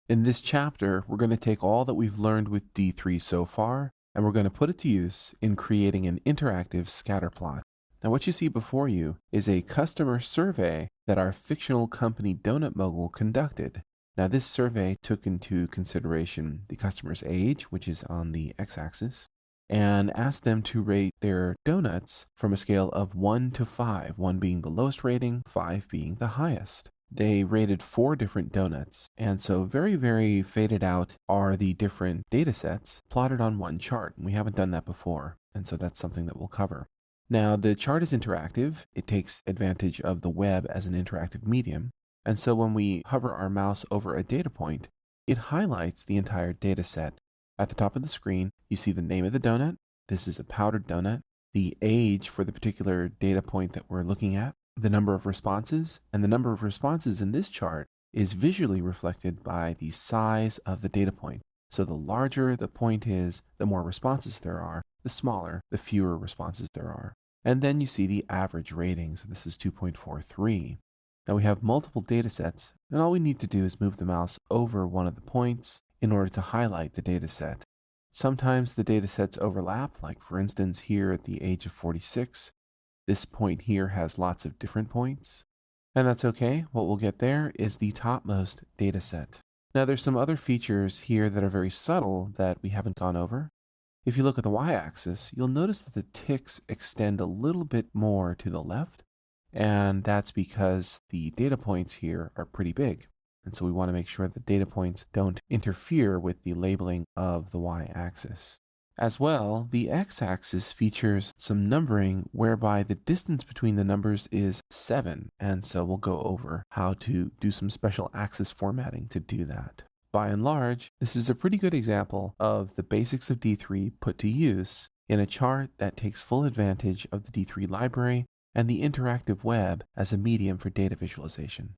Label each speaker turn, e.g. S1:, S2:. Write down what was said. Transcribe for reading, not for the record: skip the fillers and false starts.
S1: In this chapter, we're going to take all that we've learned with D3 so far, and we're going to put it to use in creating an interactive scatter plot. Now, what you see before you is a customer survey that our fictional company Donut Mogul conducted. Now, this survey took into consideration the customer's age, which is on the x-axis, and asked them to rate their donuts from a scale of 1 to 5, 1 being the lowest rating, 5 being the highest. They rated 4 different donuts, and so very, very faded out are the different data sets plotted on one chart. We haven't done that before, and so that's something that we'll cover. Now, the chart is interactive. It takes advantage of the web as an interactive medium, and so when we hover our mouse over a data point, it highlights the entire data set. At the top of the screen, you see the name of the donut. This is a powdered donut, the age for the particular data point that we're looking at, the number of responses, and the number of responses in this chart is visually reflected by the size of the data point. So the larger the point is, the more responses there are, the smaller, the fewer responses there are. And then you see the average rating. So this is 2.43. Now we have multiple data sets, and all we need to do is move the mouse over one of the points in order to highlight the data set. Sometimes the data sets overlap, like for instance here at the age of 46. This point here has lots of different points, and that's okay. What we'll get there is the topmost data set. Now there's some other features here that are very subtle that we haven't gone over. If you look at the y-axis, you'll notice that the ticks extend a little bit more to the left, and that's because the data points here are pretty big. And so we want to make sure that data points don't interfere with the labeling of the y-axis. As well, the x-axis features some numbering whereby the distance between the numbers is 7, and so we'll go over how to do some special axis formatting to do that. By and large, this is a pretty good example of the basics of D3 put to use in a chart that takes full advantage of the D3 library and the interactive web as a medium for data visualization.